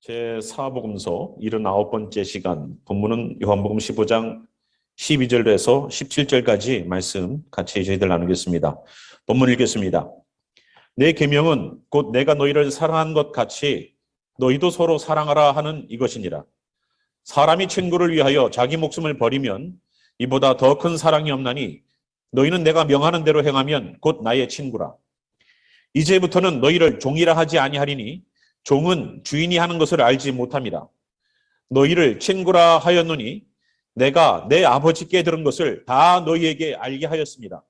제4복음서 79번째 시간, 본문은 요한복음 15장 12절에서 17절까지 말씀 같이 저희들 나누겠습니다. 본문 읽겠습니다. 내 계명은 곧 내가 너희를 사랑한 것 같이 너희도 서로 사랑하라 하는 이것이니라. 사람이 친구를 위하여 자기 목숨을 버리면 이보다 더 큰 사랑이 없나니 너희는 내가 명하는 대로 행하면 곧 나의 친구라. 이제부터는 너희를 종이라 하지 아니하리니 종은 주인이 하는 것을 알지 못함이라. 너희를 친구라 하였노니 내가 내 아버지께 들은 것을 다 너희에게 알게 하였습니다.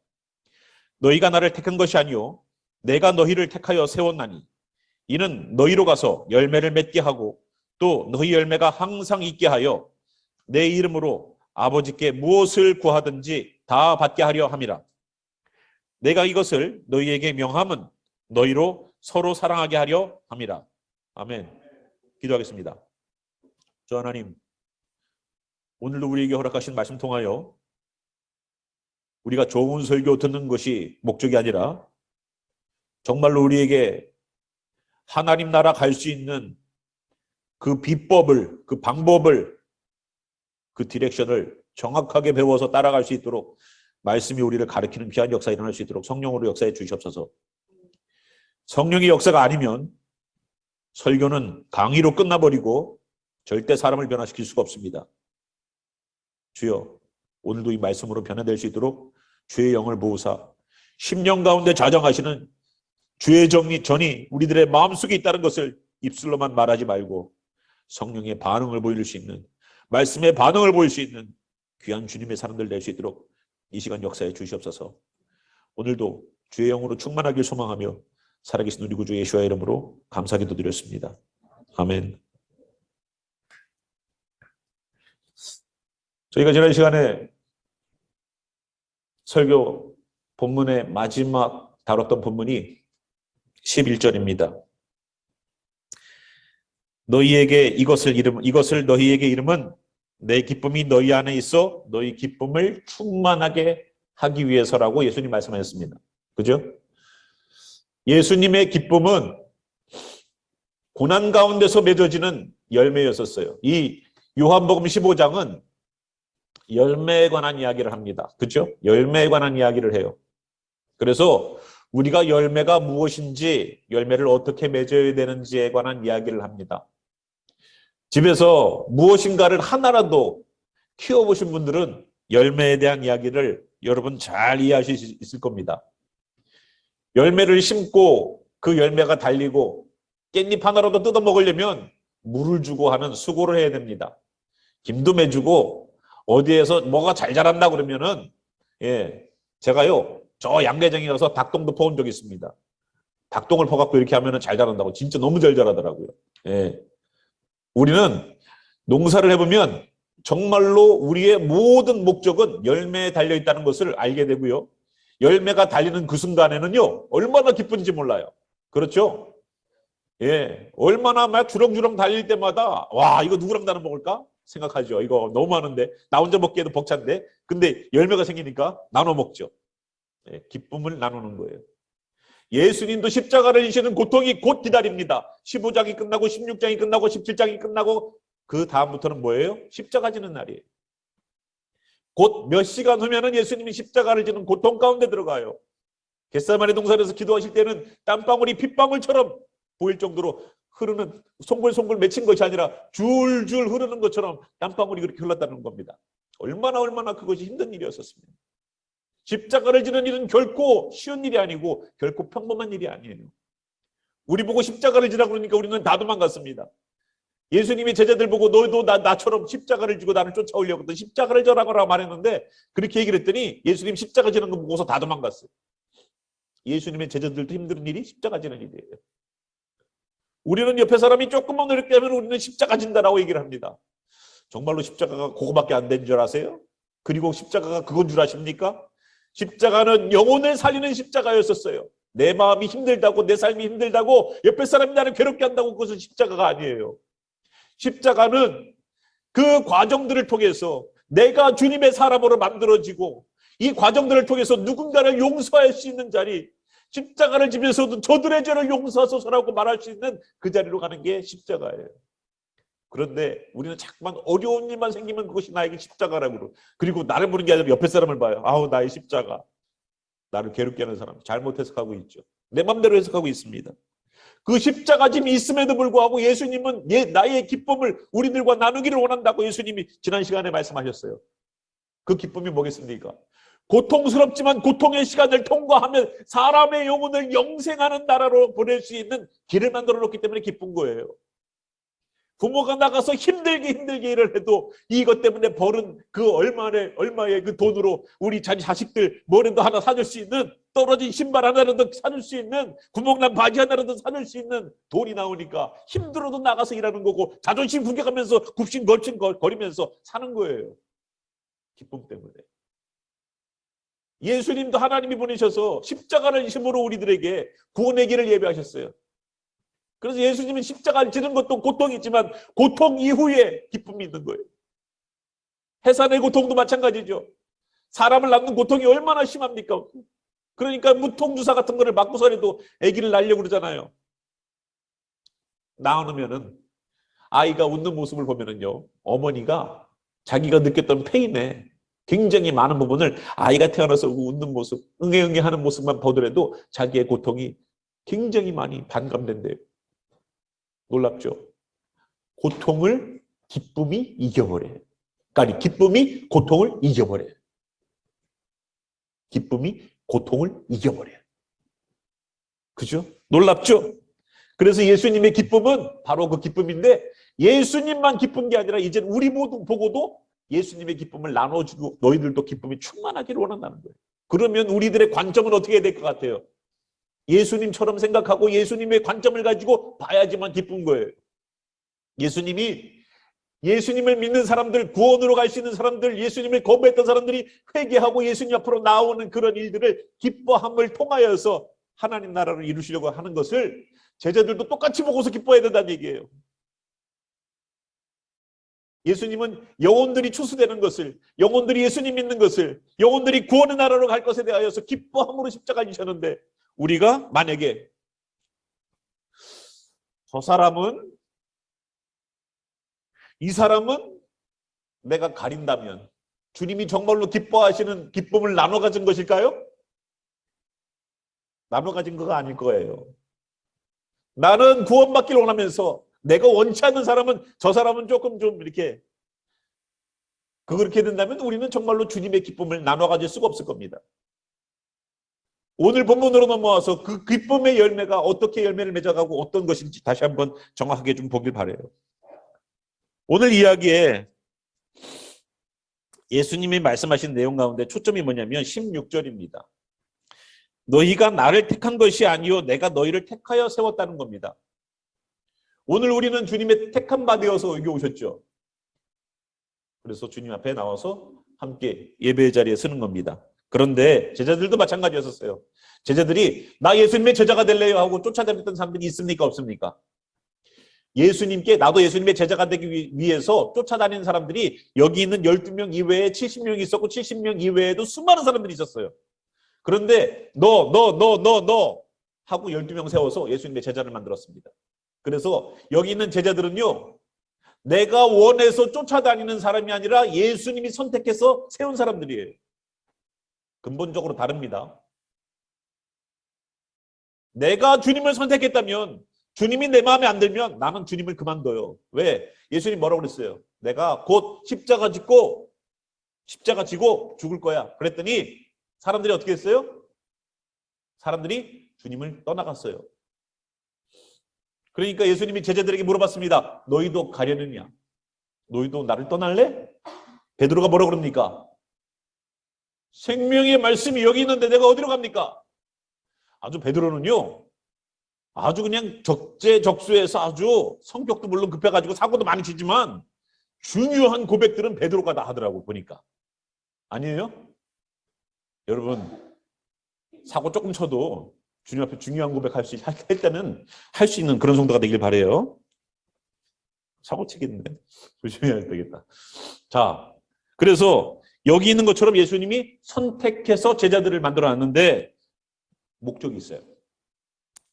너희가 나를 택한 것이 아니요 내가 너희를 택하여 세웠나니 이는 너희로 가서 열매를 맺게 하고 또 너희 열매가 항상 있게 하여 내 이름으로 아버지께 무엇을 구하든지 다 받게 하려 함이라. 내가 이것을 너희에게 명함은 너희로 서로 사랑하게 하려 함이라. 아멘. 기도하겠습니다. 주 하나님, 오늘도 우리에게 허락하신 말씀 통하여 우리가 좋은 설교 듣는 것이 목적이 아니라 정말로 우리에게 하나님 나라 갈 수 있는 그 비법을, 그 방법을, 그 디렉션을 정확하게 배워서 따라갈 수 있도록 말씀이 우리를 가르치는 귀한 역사 일어날 수 있도록 성령으로 역사해 주시옵소서. 성령의 역사가 아니면 설교는 강의로 끝나버리고 절대 사람을 변화시킬 수가 없습니다. 주여, 오늘도 이 말씀으로 변화될 수 있도록 주의 영을 보호사 10년 가운데 자정하시는 주의 전이 우리들의 마음속에 있다는 것을 입술로만 말하지 말고 성령의 반응을 보일 수 있는, 말씀의 반응을 보일 수 있는 귀한 주님의 사람들 될 수 있도록 이 시간 역사해 주시옵소서. 오늘도 주의 영으로 충만하길 소망하며 살아계신 우리 구주 예수와 이름으로 감사기도 드렸습니다. 아멘. 저희가 지난 시간에 설교 본문의 마지막 다뤘던 본문이 11절입니다. 이것을 너희에게 이름은 내 기쁨이 너희 안에 있어 너희 기쁨을 충만하게 하기 위해서라고 예수님 말씀하셨습니다. 그죠? 예수님의 기쁨은 고난 가운데서 맺어지는 열매였었어요. 이 요한복음 15장은 열매에 관한 이야기를 합니다. 그렇죠? 열매에 관한 이야기를 해요. 그래서 우리가 열매가 무엇인지, 열매를 어떻게 맺어야 되는지에 관한 이야기를 합니다. 집에서 무엇인가를 하나라도 키워보신 분들은 열매에 대한 이야기를 여러분 잘 이해하실 수 있을 겁니다. 열매를 심고 그 열매가 달리고 깻잎 하나라도 뜯어 먹으려면 물을 주고 하는 수고를 해야 됩니다. 김도 매주고 어디에서 뭐가 잘 자란다 그러면은 제가요 저 양계장에 가서 닭똥도 퍼온 적이 있습니다. 닭똥을 퍼갖고 이렇게 하면은 잘 자란다고 진짜 너무 잘 자라더라고요. 우리는 농사를 해보면 정말로 우리의 모든 목적은 열매에 달려있다는 것을 알게 되고요. 열매가 달리는 그 순간에는요 얼마나 기쁜지 몰라요. 그렇죠? 얼마나 막 주렁주렁 달릴 때마다 와 이거 누구랑 나눠 먹을까 생각하죠. 이거 너무 많은데 나 혼자 먹기에도 벅찬데 근데 열매가 생기니까 나눠 먹죠. 기쁨을 나누는 거예요. 예수님도 십자가를 지시는 고통이 곧 기다립니다. 15장이 끝나고 16장이 끝나고 17장이 끝나고 그 다음부터는 뭐예요? 십자가 지는 날이에요. 곧 몇 시간 후면은 예수님이 십자가를 지는 고통 가운데 들어가요. 겟세마네 동산에서 기도하실 때는 땀방울이 핏방울처럼 보일 정도로 흐르는, 송글송글 맺힌 것이 아니라 줄줄 흐르는 것처럼 땀방울이 그렇게 흘렀다는 겁니다. 얼마나 그것이 힘든 일이었었습니다. 십자가를 지는 일은 결코 쉬운 일이 아니고 결코 평범한 일이 아니에요. 우리 보고 십자가를 지라고 그러니까 우리는 다 도망갔습니다. 예수님이 제자들 보고 너희도 나처럼 십자가를 지고 나를 쫓아오려고 했더니 십자가를 져라고 말했는데 그렇게 얘기를 했더니 예수님 십자가 지는 거 보고서 다 도망갔어요. 예수님의 제자들도 힘든 일이 십자가 지는 일이에요. 우리는 옆에 사람이 조금만 어렵게 하면 우리는 십자가 진다라고 얘기를 합니다. 정말로 십자가가 그거밖에 안 된 줄 아세요? 그리고 십자가가 그건 줄 아십니까? 십자가는 영혼을 살리는 십자가였었어요. 내 마음이 힘들다고 내 삶이 힘들다고 옆에 사람이 나를 괴롭게 한다고 그것은 십자가가 아니에요. 십자가는 그 과정들을 통해서 내가 주님의 사람으로 만들어지고 이 과정들을 통해서 누군가를 용서할 수 있는 자리, 십자가를 지면서도 저들의 죄를 용서하소서라고 말할 수 있는 그 자리로 가는 게 십자가예요. 그런데 우리는 자꾸만 어려운 일만 생기면 그것이 나에게 십자가라고 그러고, 그리고 나를 보는 게 아니라 옆에 사람을 봐요. 아우, 나의 십자가. 나를 괴롭게 하는 사람 잘못 해석하고 있죠. 내 맘대로 해석하고 있습니다. 그 십자가 짐이 있음에도 불구하고 예수님은 나의 기쁨을 우리들과 나누기를 원한다고 예수님이 지난 시간에 말씀하셨어요. 그 기쁨이 뭐겠습니까? 고통스럽지만 고통의 시간을 통과하면 사람의 영혼을 영생하는 나라로 보낼 수 있는 길을 만들어 놓기 때문에 기쁜 거예요. 부모가 나가서 힘들게 일을 해도 이것 때문에 벌은 그 얼마의 그 돈으로 우리 자식들 뭐라도 하나 사줄 수 있는, 떨어진 신발 하나라도 사줄 수 있는, 구멍난 바지 하나라도 사줄 수 있는 돈이 나오니까 힘들어도 나가서 일하는 거고, 자존심 구겨가면서 굽신거리면서 사는 거예요. 기쁨 때문에. 예수님도 하나님이 보내셔서 십자가를 지심으로 우리들에게 구원의 길을 예배하셨어요. 그래서 예수님은 십자가를 지는 것도 고통이지만 고통 이후에 기쁨이 있는 거예요. 해산의 고통도 마찬가지죠. 사람을 낳는 고통이 얼마나 심합니까? 그러니까 무통주사 같은 거를 맞고서라도 아기를 낳으려고 그러잖아요. 낳으면은 아이가 웃는 모습을 보면은요, 어머니가 자기가 느꼈던 페인에 굉장히 많은 부분을 아이가 태어나서 웃는 모습, 응애응애 하는 모습만 보더라도 자기의 고통이 굉장히 많이 반감된대요. 놀랍죠? 고통을 기쁨이 이겨버려요. 그러니까 기쁨이 고통을 이겨버려요. 기쁨이 고통을 이겨버려요. 그죠? 놀랍죠? 그래서 예수님의 기쁨은 바로 그 기쁨인데, 예수님만 기쁜 게 아니라 이제 우리 모두 보고도 예수님의 기쁨을 나눠주고 너희들도 기쁨이 충만하기를 원한다는 거예요. 그러면 우리들의 관점은 어떻게 될 것 같아요? 예수님처럼 생각하고 예수님의 관점을 가지고 봐야지만 기쁜 거예요. 예수님을 믿는 사람들, 구원으로 갈 수 있는 사람들, 예수님을 거부했던 사람들이 회개하고 예수님 앞으로 나오는 그런 일들을 기뻐함을 통하여서 하나님 나라를 이루시려고 하는 것을 제자들도 똑같이 보고서 기뻐해야 된다는 얘기예요. 예수님은 영혼들이 추수되는 것을, 영혼들이 예수님 믿는 것을, 영혼들이 구원의 나라로 갈 것에 대하여서 기뻐함으로 십자가를 지셨는데, 우리가 만약에 이 사람은 내가 가린다면 주님이 정말로 기뻐하시는 기쁨을 나눠 가진 것일까요? 나눠 가진 거가 아닐 거예요. 나는 구원받기를 원하면서 내가 원치 않는 사람은, 저 사람은 조금 좀 이렇게, 그렇게 된다면 우리는 정말로 주님의 기쁨을 나눠 가질 수가 없을 겁니다. 오늘 본문으로 넘어와서 그 기쁨의 열매가 어떻게 열매를 맺어가고 어떤 것인지 다시 한번 정확하게 좀 보길 바라요. 오늘 이야기에 예수님이 말씀하신 내용 가운데 초점이 뭐냐면 16절입니다. 너희가 나를 택한 것이 아니요 내가 너희를 택하여 세웠다는 겁니다. 오늘 우리는 주님의 택한 바 되어서 여기 오셨죠. 그래서 주님 앞에 나와서 함께 예배의 자리에 서는 겁니다. 그런데 제자들도 마찬가지였었어요. 제자들이 나 예수님의 제자가 될래요 하고 쫓아다녔던 사람들이 있습니까, 없습니까? 예수님께 나도 예수님의 제자가 되기 위해서 쫓아다니는 사람들이 여기 있는 12명 이외에 70명이 있었고 70명 이외에도 수많은 사람들이 있었어요. 그런데 너 하고 12명 세워서 예수님의 제자를 만들었습니다. 그래서 여기 있는 제자들은요, 내가 원해서 쫓아다니는 사람이 아니라 예수님이 선택해서 세운 사람들이에요. 근본적으로 다릅니다. 내가 주님을 선택했다면, 주님이 내 마음에 안 들면 나는 주님을 그만둬요. 왜? 예수님 뭐라고 그랬어요? 내가 곧 십자가 지고 죽을 거야. 그랬더니 사람들이 어떻게 했어요? 사람들이 주님을 떠나갔어요. 그러니까 예수님이 제자들에게 물어봤습니다. 너희도 가려느냐? 너희도 나를 떠날래? 베드로가 뭐라고 그럽니까? 생명의 말씀이 여기 있는데 내가 어디로 갑니까? 아주 베드로는요, 아주 그냥 적재적소에서 아주 성격도 물론 급해가지고 사고도 많이 치지만 중요한 고백들은 베드로가 다 하더라고 보니까. 아니에요? 여러분, 사고 조금 쳐도 주님 앞에 중요한 고백할 때는 할 수 있는 그런 성도가 되길 바라요. 사고 치겠는데 조심해야 되겠다. 자, 그래서 여기 있는 것처럼 예수님이 선택해서 제자들을 만들어놨는데 목적이 있어요.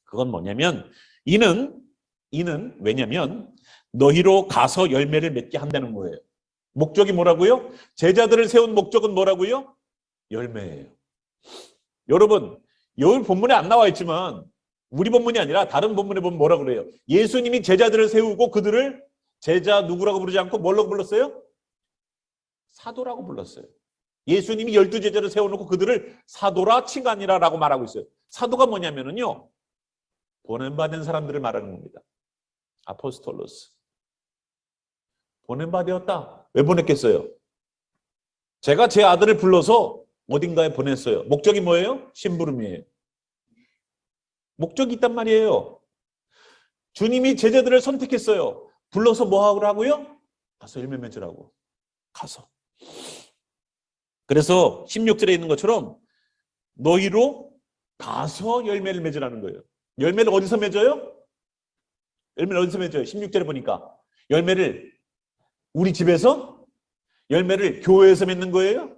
그건 뭐냐면, 이는 이는 왜냐면 너희로 가서 열매를 맺게 한다는 거예요. 목적이 뭐라고요? 제자들을 세운 목적은 뭐라고요? 열매예요. 여러분, 여기 본문에 안 나와 있지만 우리 본문이 아니라 다른 본문에 보면 뭐라 그래요? 예수님이 제자들을 세우고 그들을 제자 누구라고 부르지 않고 뭐라고 불렀어요? 사도라고 불렀어요. 예수님이 12제자를 세워놓고 그들을 사도라 칭하니라라고 말하고 있어요. 사도가 뭐냐면요, 보냄받은 사람들을 말하는 겁니다. 아포스톨로스. 보냄받았다. 왜 보냈겠어요? 제가 제 아들을 불러서 어딘가에 보냈어요. 목적이 뭐예요? 심부름이에요. 목적이 있단 말이에요. 주님이 제자들을 선택했어요. 불러서 뭐 하라고요? 가서 열매 맺으라고. 가서. 그래서 16절에 있는 것처럼 너희로 가서 열매를 맺으라는 거예요. 열매를 어디서 맺어요? 열매를 어디서 맺어요? 16절에 보니까 열매를 우리 집에서, 열매를 교회에서 맺는 거예요.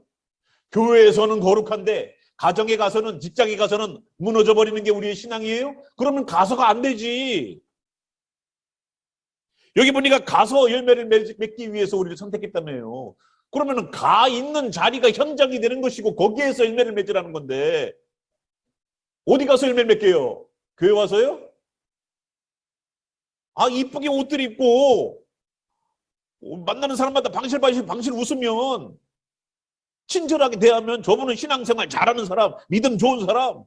교회에서는 거룩한데 가정에 가서는, 직장에 가서는 무너져 버리는 게 우리의 신앙이에요? 그러면 가서가 안 되지. 여기 보니까 가서 열매를 맺기 위해서 우리를 선택했다며요. 그러면 가 있는 자리가 현장이 되는 것이고 거기에서 열매를 맺으라는 건데 어디 가서 열매를 맺게요? 교회 와서요? 아, 이쁘게 옷들 입고 만나는 사람마다 방실 웃으면, 친절하게 대하면 저분은 신앙생활 잘하는 사람, 믿음 좋은 사람,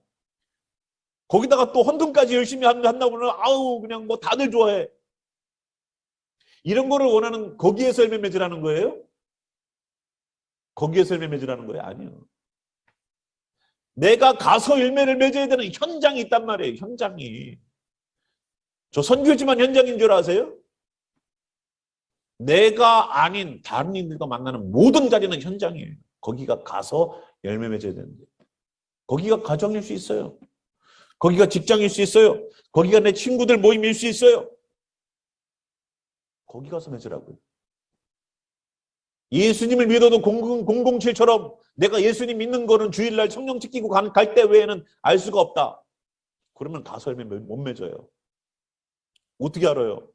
거기다가 또 헌금까지 열심히 한다고 보면 아우 그냥 뭐 다들 좋아해. 이런 거를 원하는, 거기에서 열매 맺으라는 거예요? 거기에서 열매 맺으라는 거예요? 아니요. 내가 가서 열매를 맺어야 되는 현장이 있단 말이에요. 현장이. 저 선교지만 현장인 줄 아세요? 내가 아닌 다른 인들과 만나는 모든 자리는 현장이에요. 거기가 가서 열매 맺어야 되는데. 거기가 가정일 수 있어요. 거기가 직장일 수 있어요. 거기가 내 친구들 모임일 수 있어요. 거기 가서 맺으라고요. 예수님을 믿어도 007처럼 내가 예수님 믿는 거는 주일날 성령 지키고 갈 때 외에는 알 수가 없다. 그러면 가서 열매 못 맺어요. 어떻게 알아요?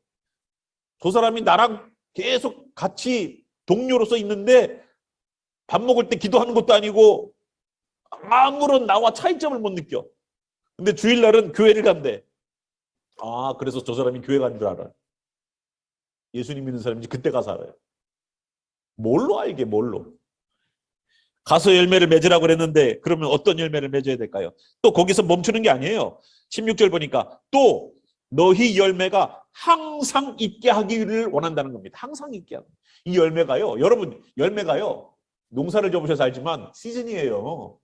저 사람이 나랑 계속 같이 동료로서 있는데 밥 먹을 때 기도하는 것도 아니고 아무런 나와 차이점을 못 느껴. 근데 주일날은 교회를 간대. 아, 그래서 저 사람이 교회 간 줄 알아요. 예수님 믿는 사람인지 그때 가서 알아요. 뭘로 알게, 뭘로? 가서 열매를 맺으라고 그랬는데 그러면 어떤 열매를 맺어야 될까요? 또 거기서 멈추는 게 아니에요. 16절 보니까 또 너희 열매가 항상 있게 하기를 원한다는 겁니다. 항상 있게 하는. 이 열매가요, 여러분, 열매가요, 농사를 접으셔서 알지만 시즌이에요.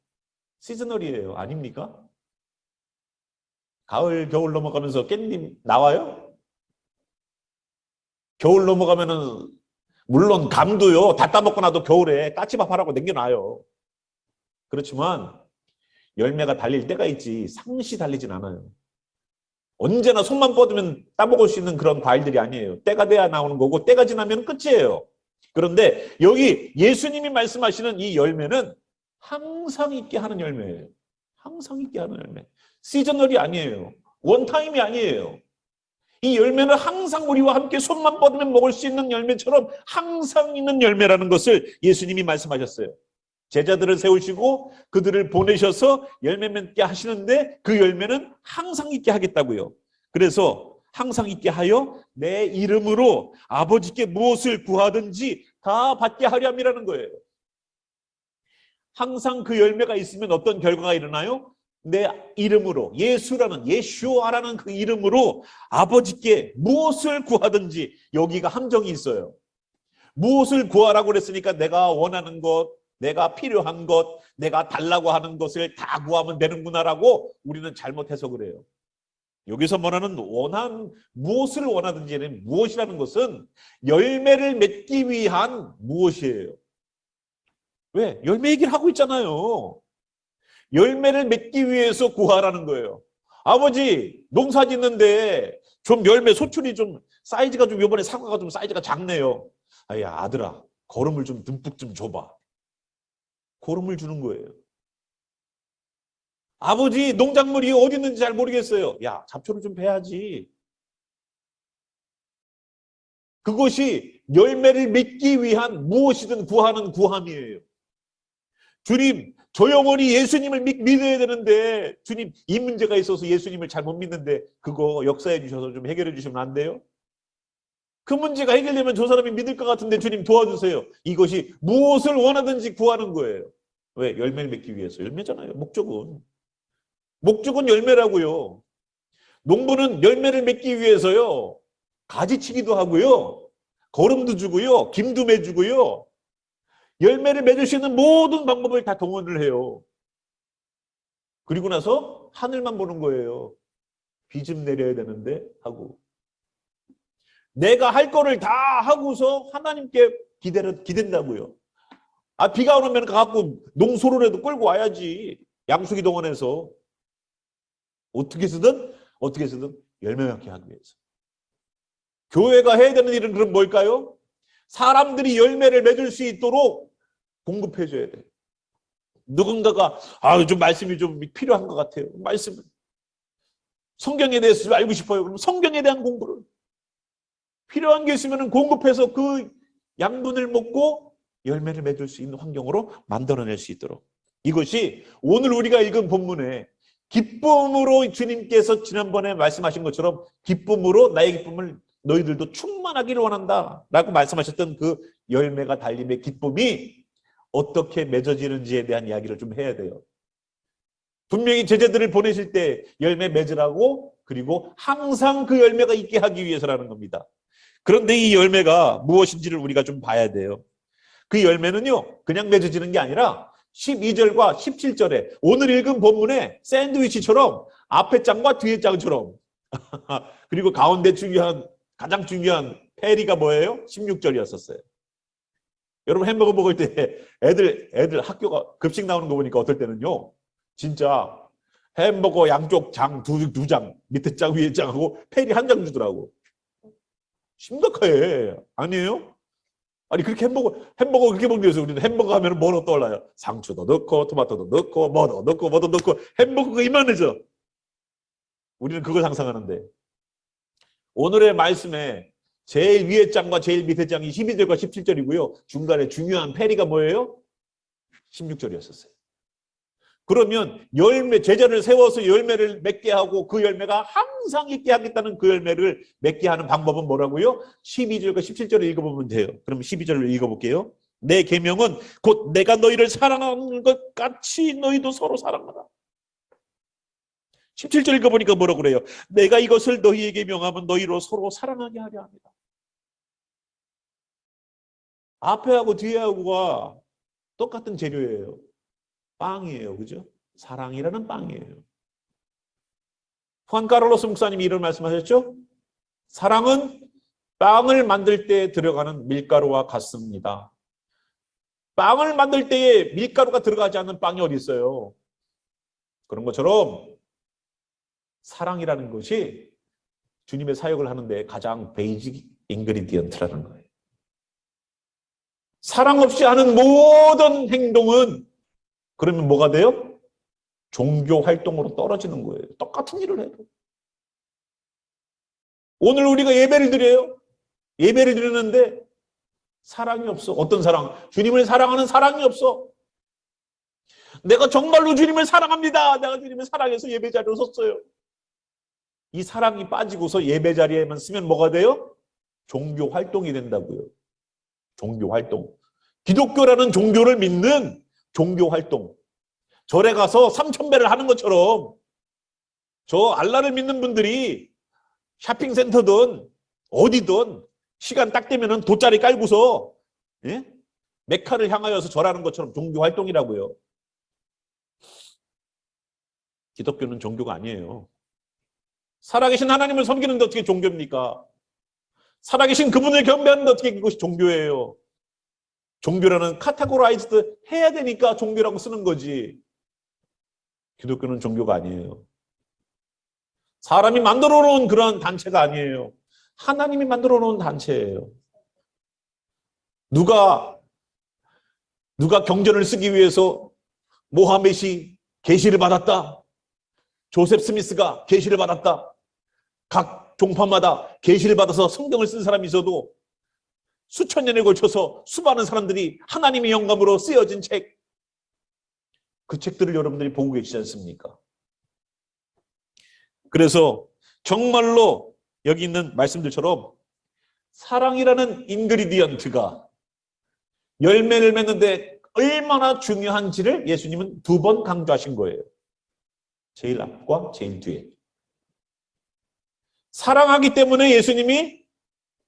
시즈널이에요. 아닙니까? 가을, 겨울 넘어가면서 깻잎 나와요? 겨울 넘어가면은 물론 감도요, 다 따먹고 나도 겨울에 까치밥 하라고 남겨놔요. 그렇지만 열매가 달릴 때가 있지 상시 달리진 않아요. 언제나 손만 뻗으면 따먹을 수 있는 그런 과일들이 아니에요. 때가 돼야 나오는 거고 때가 지나면 끝이에요. 그런데 여기 예수님이 말씀하시는 이 열매는 항상 있게 하는 열매예요. 항상 있게 하는 열매. 시저널이 아니에요. 원타임이 아니에요. 이 열매는 항상 우리와 함께 손만 뻗으면 먹을 수 있는 열매처럼 항상 있는 열매라는 것을 예수님이 말씀하셨어요. 제자들을 세우시고 그들을 보내셔서 열매 맺게 하시는데 그 열매는 항상 있게 하겠다고요. 그래서 항상 있게 하여 내 이름으로 아버지께 무엇을 구하든지 다 받게 하렴이라는 거예요. 항상 그 열매가 있으면 어떤 결과가 일어나요? 내 이름으로, 예수라는, 예슈아라는 그 이름으로 아버지께 무엇을 구하든지, 여기가 함정이 있어요. 무엇을 구하라고 그랬으니까 내가 원하는 것, 내가 필요한 것, 내가 달라고 하는 것을 다 구하면 되는구나라고 우리는 잘못해서 그래요. 여기서 말하는 무엇을 원하든지는, 무엇이라는 것은 열매를 맺기 위한 무엇이에요. 왜? 열매 얘기를 하고 있잖아요. 열매를 맺기 위해서 구하라는 거예요. 아버지, 농사 짓는데 좀 열매 소출이 좀 사이즈가 좀, 이번에 사과가 좀 사이즈가 작네요. 아야, 아들아, 거름을 좀 듬뿍 좀 줘봐. 거름을 주는 거예요. 아버지, 농작물이 어디 있는지 잘 모르겠어요. 야, 잡초를 좀 베야지. 그것이 열매를 맺기 위한 무엇이든 구하는 구함이에요. 주님, 저 영혼이 예수님을 믿어야 되는데 주님, 이 문제가 있어서 예수님을 잘못 믿는데 그거 역사해 주셔서 좀 해결해 주시면 안 돼요? 그 문제가 해결되면 저 사람이 믿을 것 같은데 주님 도와주세요. 이것이 무엇을 원하든지 구하는 거예요. 왜? 열매를 맺기 위해서. 열매잖아요. 목적은 열매라고요. 농부는 열매를 맺기 위해서요. 가지치기도 하고요. 거름도 주고요. 김도 매주고요. 열매를 맺을 수 있는 모든 방법을 다 동원을 해요. 그리고 나서 하늘만 보는 거예요. 비 좀 내려야 되는데 하고. 내가 할 거를 다 하고서 하나님께 기댄다고요. 아, 비가 오면 가갖고 농소로라도 끌고 와야지. 양수기 동원해서. 어떻게 쓰든 열매 맺게 하기 위해서. 교회가 해야 되는 일은 그럼 뭘까요? 사람들이 열매를 맺을 수 있도록 공급해 줘야 돼요. 누군가가 좀 말씀이 좀 필요한 것 같아요. 말씀을. 성경에 대해서 좀 알고 싶어요. 그럼 성경에 대한 공부를. 필요한 게 있으면 공급해서 그 양분을 먹고 열매를 맺을 수 있는 환경으로 만들어낼 수 있도록. 이것이 오늘 우리가 읽은 본문에 기쁨으로 주님께서 지난번에 말씀하신 것처럼 기쁨으로 나의 기쁨을 너희들도 충만하기를 원한다 라고 말씀하셨던 그 열매가 달림의 기쁨이 어떻게 맺어지는지에 대한 이야기를 좀 해야 돼요. 분명히 제자들을 보내실 때 열매 맺으라고, 그리고 항상 그 열매가 있게 하기 위해서라는 겁니다. 그런데 이 열매가 무엇인지를 우리가 좀 봐야 돼요. 그 열매는요, 그냥 맺어지는 게 아니라 12절과 17절에 오늘 읽은 본문에 샌드위치처럼 앞에 장과 뒤에 장처럼 그리고 가운데 가장 중요한 페리가 뭐예요? 16절이었었어요. 여러분 햄버거 먹을 때 애들 학교가 급식 나오는 거 보니까 어떨 때는요, 진짜 햄버거 양쪽 장 두 장, 밑에 장 위에 장하고 페리 한 장 주더라고. 심각해. 아니에요? 아니 그렇게 햄버거 그렇게 먹기 위해서 우리는 햄버거 하면 뭐로 떠올라요? 상추도 넣고 토마토도 넣고 뭐도 넣고 햄버거가 이만해져. 우리는 그걸 상상하는데 오늘의 말씀에 제일 위에 장과 제일 밑에 장이 12절과 17절이고요. 중간에 중요한 페리가 뭐예요? 16절이었었어요. 그러면 제자를 세워서 열매를 맺게 하고 그 열매가 항상 있게 하겠다는 그 열매를 맺게 하는 방법은 뭐라고요? 12절과 17절을 읽어보면 돼요. 그럼 12절을 읽어볼게요. 내 계명은 곧 내가 너희를 사랑하는 것 같이 너희도 서로 사랑하라. 17절 읽어보니까 뭐라고 그래요? 내가 이것을 너희에게 명하면 너희로 서로 사랑하게 하려 합니다. 앞에하고 뒤에하고가 똑같은 재료예요. 빵이에요. 그죠? 사랑이라는 빵이에요. 후안 카를로스 목사님이 이런 말씀하셨죠? 사랑은 빵을 만들 때 들어가는 밀가루와 같습니다. 빵을 만들 때에 밀가루가 들어가지 않는 빵이 어디 있어요? 그런 것처럼 사랑이라는 것이 주님의 사역을 하는데 가장 베이직 인그리디언트라는 거예요. 사랑 없이 하는 모든 행동은 그러면 뭐가 돼요? 종교 활동으로 떨어지는 거예요. 똑같은 일을 해도. 오늘 우리가 예배를 드려요. 예배를 드리는데 사랑이 없어. 어떤 사랑? 주님을 사랑하는 사랑이 없어. 내가 정말로 주님을 사랑합니다. 내가 주님을 사랑해서 예배 자리로 섰어요. 이 사랑이 빠지고서 예배 자리에만 쓰면 뭐가 돼요? 종교 활동이 된다고요. 종교 활동. 기독교라는 종교를 믿는 종교 활동. 절에 가서 삼천배를 하는 것처럼 저 알라를 믿는 분들이 쇼핑센터든 어디든 시간 딱 되면은 돗자리 깔고서 메카를 향하여서 절하는 것처럼 종교 활동이라고요. 기독교는 종교가 아니에요. 살아계신 하나님을 섬기는데 어떻게 종교입니까? 살아계신 그분을 경배하는데 어떻게 그것이 종교예요? 종교라는 카테고라이즈드 해야 되니까 종교라고 쓰는 거지. 기독교는 종교가 아니에요. 사람이 만들어 놓은 그런 단체가 아니에요. 하나님이 만들어 놓은 단체예요. 누가 경전을 쓰기 위해서 모하멧이 계시를 받았다. 조셉 스미스가 계시를 받았다. 각 종파마다 계시를 받아서 성경을 쓴 사람이 있어도 수천 년에 걸쳐서 수많은 사람들이 하나님의 영감으로 쓰여진 책, 그 책들을 여러분들이 보고 계시지 않습니까? 그래서 정말로 여기 있는 말씀들처럼 사랑이라는 인그리디언트가 열매를 맺는데 얼마나 중요한지를 예수님은 2번 강조하신 거예요. 제일 앞과 제일 뒤에. 사랑하기 때문에 예수님이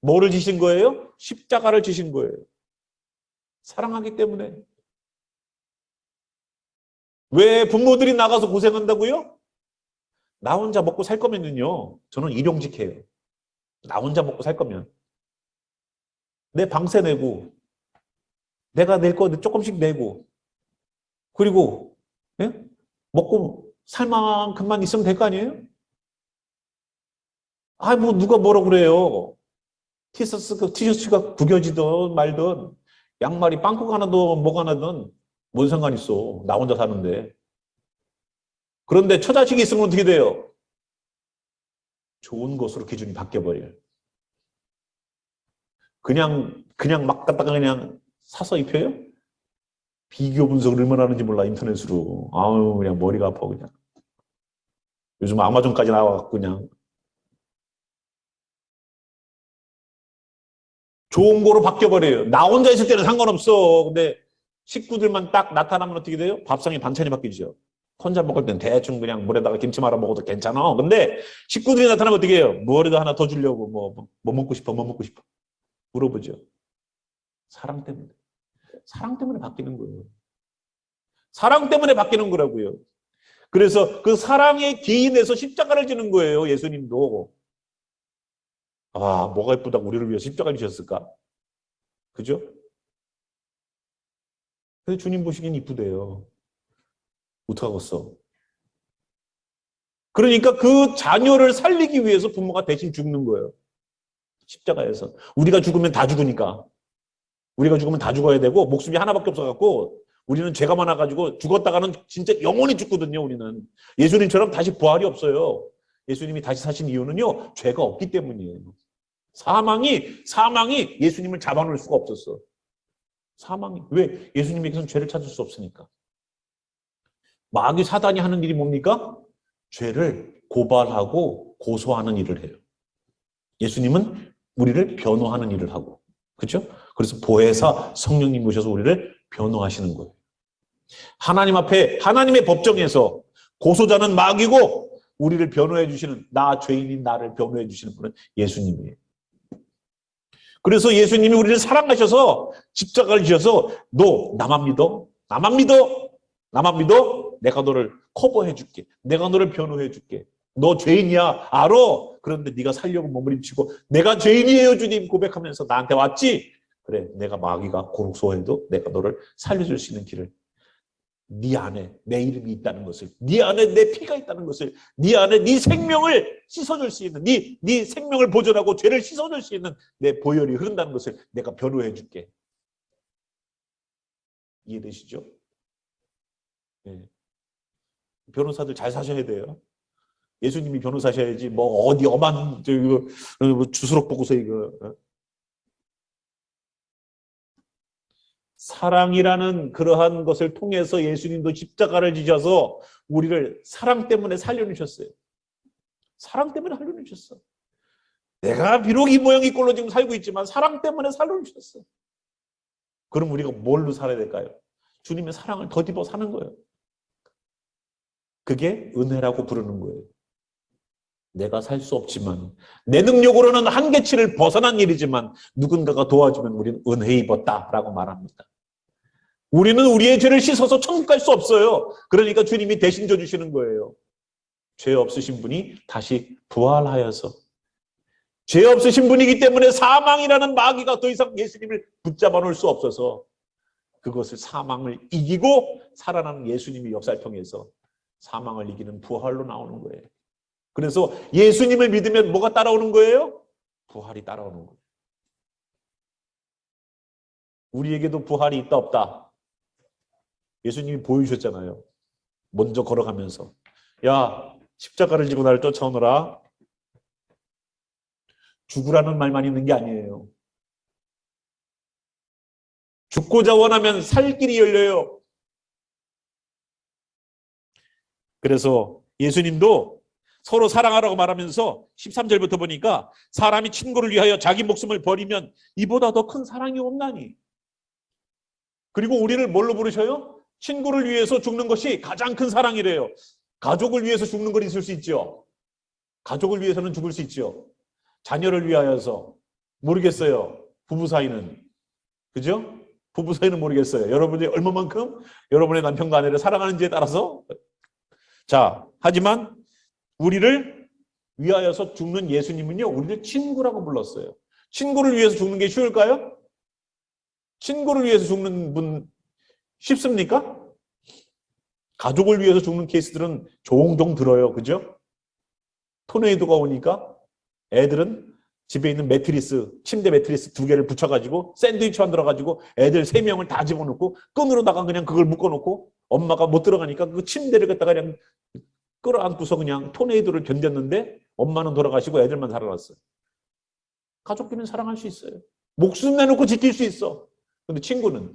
뭐를 지신 거예요? 십자가를 지신 거예요. 사랑하기 때문에. 왜 부모들이 나가서 고생한다고요? 나 혼자 먹고 살 거면요. 저는 일용직해요. 나 혼자 먹고 살 거면. 내 방세 내고, 내가 낼 거 조금씩 내고, 그리고 예? 먹고 살 만큼만 있으면 될 거 아니에요? 아, 뭐 누가 뭐라 그래요? 티셔츠가 구겨지든 말든 양말이 빵꾸가 하나든 뭐가 나든 뭔 상관 있어. 나 혼자 사는데. 그런데 처자식이 있으면 어떻게 돼요? 좋은 것으로 기준이 바뀌어버려요. 그냥 막 갖다가 그냥 사서 입혀요? 비교 분석을 얼마나 하는지 몰라, 인터넷으로. 아유, 그냥 머리가 아파, 그냥. 요즘 아마존까지 나와갖고 그냥. 좋은 거로 바뀌어버려요. 나 혼자 있을 때는 상관없어. 근데 식구들만 딱 나타나면 어떻게 돼요? 밥상에 반찬이 바뀌죠. 혼자 먹을 땐 대충 그냥 물에다가 김치 말아 먹어도 괜찮아. 근데 식구들이 나타나면 어떻게 해요? 뭐라도 하나 더 주려고 뭐 먹고 싶어? 뭐 먹고 싶어? 물어보죠. 사랑 때문에. 사랑 때문에 바뀌는 거예요. 사랑 때문에 바뀌는 거라고요. 그래서 그 사랑에 기인해서 십자가를 지는 거예요. 예수님도. 아, 뭐가 예쁘다고 우리를 위해서 십자가를 지셨을까? 그죠? 근데 주님 보시기엔 이쁘대요. 어떡하겠어. 그러니까 그 자녀를 살리기 위해서 부모가 대신 죽는 거예요. 십자가에서. 우리가 죽으면 다 죽으니까. 우리가 죽으면 다 죽어야 되고 목숨이 하나밖에 없어갖고 우리는 죄가 많아가지고 죽었다가는 진짜 영원히 죽거든요. 우리는. 예수님처럼 다시 부활이 없어요. 예수님이 다시 사신 이유는요. 죄가 없기 때문이에요. 사망이 예수님을 잡아놓을 수가 없었어. 사망이. 왜? 예수님에게서는 죄를 찾을 수 없으니까. 마귀 사단이 하는 일이 뭡니까? 죄를 고발하고 고소하는 일을 해요. 예수님은 우리를 변호하는 일을 하고. 그렇죠? 그래서 보혜사 성령님 오셔서 우리를 변호하시는 거예요. 하나님 앞에 하나님의 법정에서 고소자는 마귀고 우리를 변호해 주시는, 나 죄인인 나를 변호해 주시는 분은 예수님이에요. 그래서 예수님이 우리를 사랑하셔서 십자가를 지어서 너 나만 믿어? 나만 믿어? 나만 믿어? 내가 너를 커버해 줄게. 내가 너를 변호해 줄게. 너 죄인이야. 알아. 그런데 네가 살려고 몸부림치고 내가 죄인이에요 주님 고백하면서 나한테 왔지? 그래, 내가 마귀가 고소해도 내가 너를 살려줄 수 있는 길을, 네 안에 내 이름이 있다는 것을, 네 안에 내 피가 있다는 것을, 네 안에 네 생명을 씻어줄 수 있는, 네 생명을 보존하고 죄를 씻어줄 수 있는 내 보혈이 흐른다는 것을 내가 변호해 줄게. 이해되시죠? 네. 변호사들 잘 사셔야 돼요. 예수님이 변호사셔야지 뭐 어디 엄한 뭐 주스럭 보고서 이거. 사랑이라는 그러한 것을 통해서 예수님도 십자가를 지셔서 우리를 사랑 때문에 살려주셨어요. 사랑 때문에 살려주셨어. 내가 비록 이 모양 이 꼴로 지금 살고 있지만 사랑 때문에 살려주셨어. 그럼 우리가 뭘로 살아야 될까요? 주님의 사랑을 덧입어 사는 거예요. 그게 은혜라고 부르는 거예요. 내가 살 수 없지만 내 능력으로는 한계치를 벗어난 일이지만 누군가가 도와주면 우리는 은혜 입었다라고 말합니다. 우리는 우리의 죄를 씻어서 천국 갈 수 없어요. 그러니까 주님이 대신 져주시는 거예요. 죄 없으신 분이 다시 부활하여서, 죄 없으신 분이기 때문에 사망이라는 마귀가 더 이상 예수님을 붙잡아 놓을 수 없어서 그것을 사망을 이기고 살아나는 예수님의 역사를 통해서 사망을 이기는 부활로 나오는 거예요. 그래서 예수님을 믿으면 뭐가 따라오는 거예요? 부활이 따라오는 거예요. 우리에게도 부활이 있다 없다? 예수님이 보여주셨잖아요. 먼저 걸어가면서 야, 십자가를 지고 나를 쫓아오너라. 죽으라는 말만 있는 게 아니에요. 죽고자 원하면 살 길이 열려요. 그래서 예수님도 서로 사랑하라고 말하면서 13절부터 보니까 사람이 친구를 위하여 자기 목숨을 버리면 이보다 더 큰 사랑이 없나니. 그리고 우리를 뭘로 부르셔요? 친구를 위해서 죽는 것이 가장 큰 사랑이래요. 가족을 위해서 죽는 건 있을 수 있죠. 가족을 위해서는 죽을 수 있죠. 자녀를 위하여서 모르겠어요. 부부 사이는. 그죠? 부부 사이는 모르겠어요. 여러분이 얼마만큼 여러분의 남편과 아내를 사랑하는지에 따라서. 자, 하지만 우리를 위하여서 죽는 예수님은요, 우리를 친구라고 불렀어요. 친구를 위해서 죽는 게 쉬울까요? 친구를 위해서 죽는 분 쉽습니까? 가족을 위해서 죽는 케이스들은 종종 들어요. 그죠? 토네이도가 오니까 애들은 집에 있는 매트리스, 침대 매트리스 2개를 붙여가지고 샌드위치 만들어가지고 애들 3명을 다 집어넣고 끈으로다가 그냥 그걸 묶어놓고 엄마가 못 들어가니까 그 침대를 갖다가 그냥 끌어안고서 그냥 토네이도를 견뎠는데 엄마는 돌아가시고 애들만 살아났어요. 가족끼리는 사랑할 수 있어요. 목숨 내놓고 지킬 수 있어. 근데 친구는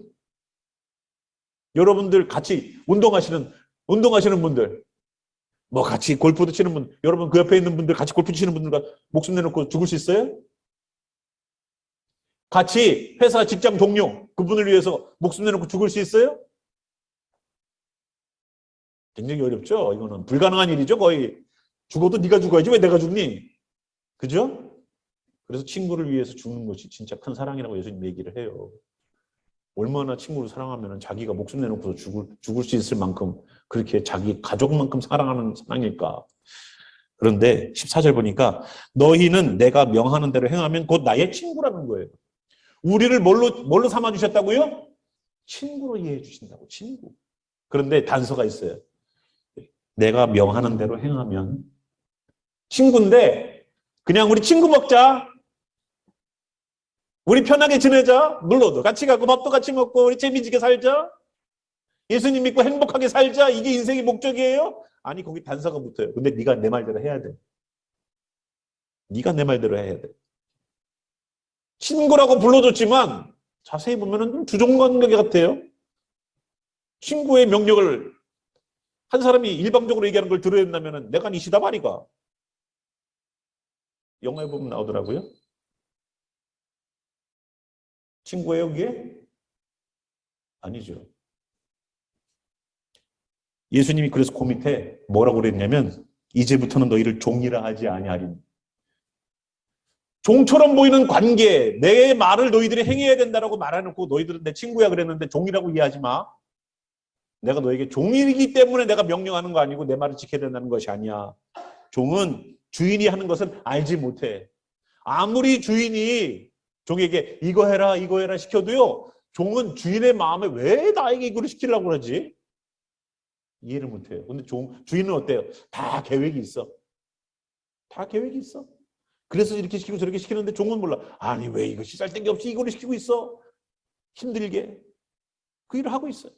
여러분들 같이 운동하시는 분들, 뭐 같이 골프도 치는 분, 여러분 그 옆에 있는 분들 같이 골프 치는 분들과 목숨 내놓고 죽을 수 있어요? 같이 회사 직장 동료 그분을 위해서 목숨 내놓고 죽을 수 있어요? 굉장히 어렵죠. 이거는 불가능한 일이죠. 거의 죽어도 네가 죽어야지 왜 내가 죽니? 그죠? 그래서 친구를 위해서 죽는 것이 진짜 큰 사랑이라고 예수님 얘기를 해요. 얼마나 친구를 사랑하면 자기가 목숨 내놓고서 죽을 수 있을 만큼 그렇게 자기 가족만큼 사랑하는 사랑일까? 그런데 14절 보니까 너희는 내가 명하는 대로 행하면 곧 나의 친구라는 거예요. 우리를 뭘로 삼아주셨다고요? 친구로 이해해 주신다고, 친구. 그런데 단서가 있어요. 내가 명하는 대로 행하면 친구인데 그냥 우리 친구 먹자. 우리 편하게 지내자. 놀러도 같이 가고 밥도 같이 먹고 우리 재미지게 살자. 예수님 믿고 행복하게 살자. 이게 인생의 목적이에요? 아니 거기 단서가 붙어요. 근데 네가 내 말대로 해야 돼. 네가 내 말대로 해야 돼. 친구라고 불러줬지만 자세히 보면 좀 주종관계 같아요. 친구의 명령을 한 사람이 일방적으로 얘기하는 걸 들어야 된다면 내가 니시다 말이가. 영화에 보면 나오더라고요. 친구예요, 그게? 아니죠. 예수님이 그래서 그 밑에 뭐라고 그랬냐면 이제부터는 너희를 종이라 하지 아니하리니. 종처럼 보이는 관계, 내 말을 너희들이 행해야 된다라고 말해놓고 너희들은 내 친구야 그랬는데 종이라고 이해하지 마. 내가 너에게 종이기 때문에 내가 명령하는 거 아니고 내 말을 지켜야 된다는 것이 아니야. 종은 주인이 하는 것을 알지 못해. 아무리 주인이 종에게 이거 해라 시켜도요. 종은 주인의 마음에 왜 나에게 이거를 시키려고 그러지? 이해를 못해요. 근데 주인은 어때요? 다 계획이 있어. 다 계획이 있어. 그래서 이렇게 시키고 저렇게 시키는데 종은 몰라. 아니 왜 이거 쓰잘데기 없이 이거를 시키고 있어? 힘들게. 그 일을 하고 있어요.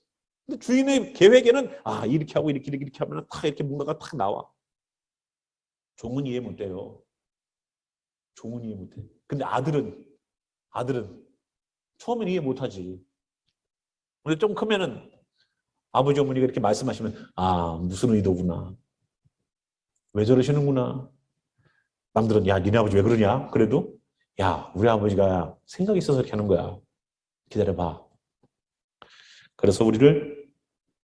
근데 주인의 계획에는 이렇게 하고 이렇게 하면 탁 이렇게 뭔가가 탁 나와. 종은 이해 못해요. 종은 이해 못해. 근데 아들은 처음엔 이해 못하지. 근데 좀 크면은 아버지 어머니가 이렇게 말씀하시면 무슨 의도구나. 왜 저러시는구나. 남들은 야 니네 아버지 왜 그러냐. 그래도 야 우리 아버지가 생각이 있어서 이렇게 하는 거야. 기다려봐. 그래서 우리를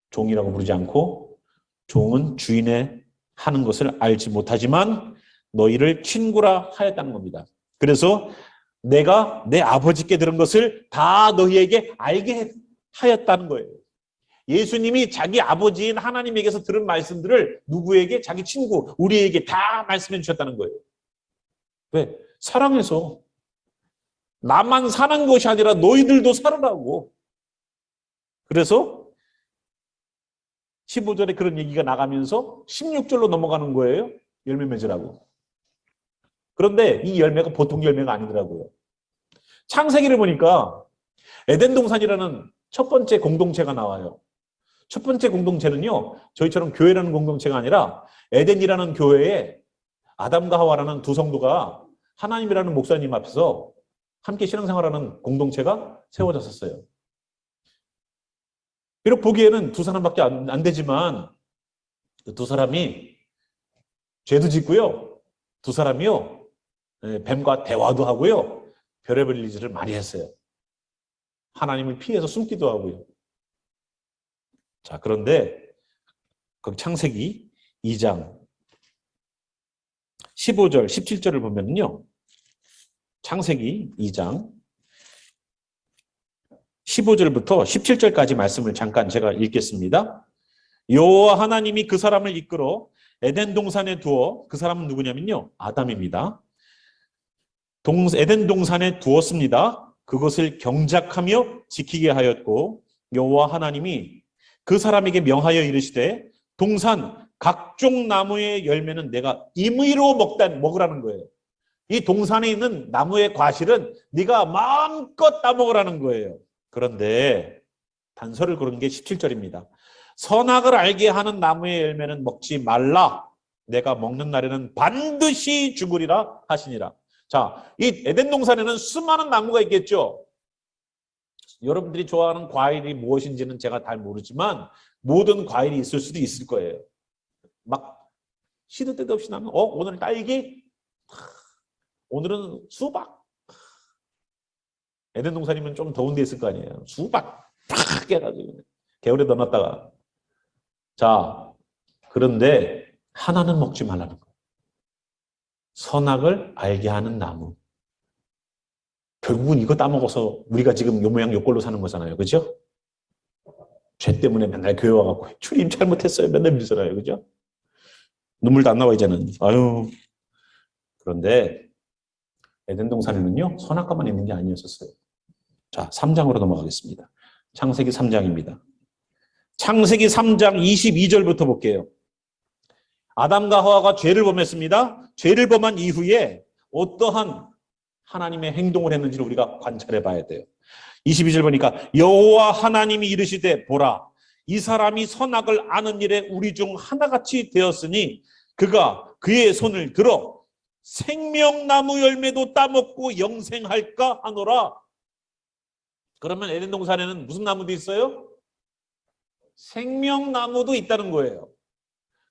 종이라고 부르지 않고 종은 주인의 하는 것을 알지 못하지만 너희를 친구라 하였다는 겁니다. 그래서 내가 내 아버지께 들은 것을 다 너희에게 알게 하였다는 거예요. 예수님이 자기 아버지인 하나님에게서 들은 말씀들을 누구에게? 자기 친구, 우리에게 다 말씀해 주셨다는 거예요. 왜? 사랑해서. 나만 사는 것이 아니라 너희들도 살으라고. 그래서 15절에 그런 얘기가 나가면서 16절로 넘어가는 거예요. 열매 맺으라고. 그런데 이 열매가 보통 열매가 아니더라고요. 창세기를 보니까 에덴 동산이라는 첫 번째 공동체가 나와요. 첫 번째 공동체는요. 저희처럼 교회라는 공동체가 아니라 에덴이라는 교회에 아담과 하와라는 두 성도가 하나님이라는 목사님 앞에서 함께 신앙생활하는 공동체가 세워졌었어요. 비록 보기에는 두 사람밖에 안 되지만 두 사람이 죄도 짓고요. 두 사람이요. 뱀과 대화도 하고요. 별의별 일들을 많이 했어요. 하나님을 피해서 숨기도 하고요. 자, 그런데 그 창세기 2장 15절, 17절을 보면요. 창세기 2장 15절부터 17절까지 말씀을 잠깐 제가 읽겠습니다. 여호와 하나님이 그 사람을 이끌어 에덴 동산에 두어, 그 사람은 누구냐면요. 아담입니다. 에덴 동산에 두었습니다. 그것을 경작하며 지키게 하였고 여호와 하나님이 그 사람에게 명하여 이르시되 동산 각종 나무의 열매는 내가 임의로 먹으라는 거예요. 이 동산에 있는 나무의 과실은 네가 마음껏 따먹으라는 거예요. 그런데 단서를 고른 게 17절입니다. 선악을 알게 하는 나무의 열매는 먹지 말라. 내가 먹는 날에는 반드시 죽으리라 하시니라. 자, 이 에덴 동산에는 수많은 나무가 있겠죠. 여러분들이 좋아하는 과일이 무엇인지는 제가 잘 모르지만 모든 과일이 있을 수도 있을 거예요. 막 시도 때도 없이 나면 오늘 딸기, 오늘은 수박. 에덴 동산이면 좀 더운 데 있을 거 아니에요. 수박 팍 해가지고 겨울에 넣어놨다가. 자, 그런데 하나는 먹지 말라는 거예요. 선악을 알게 하는 나무. 결국은 이거 따먹어서 우리가 지금 요 모양 요 꼴로 사는 거잖아요. 그죠? 죄 때문에 맨날 교회 와갖고 주님 잘못했어요. 맨날 믿잖아요. 그죠? 눈물도 안 나와 이제는. 아유. 그런데 에덴 동산에는요. 선악과만 있는 게 아니었었어요. 자, 3장으로 넘어가겠습니다. 창세기 3장입니다. 창세기 3장 22절부터 볼게요. 아담과 하와가 죄를 범했습니다. 죄를 범한 이후에 어떠한 하나님의 행동을 했는지를 우리가 관찰해 봐야 돼요. 22절 보니까 여호와 하나님이 이르시되 보라 이 사람이 선악을 아는 일에 우리 중 하나같이 되었으니 그가 그의 손을 들어 생명나무 열매도 따먹고 영생할까 하노라. 그러면 에덴 동산에는 무슨 나무도 있어요? 생명나무도 있다는 거예요.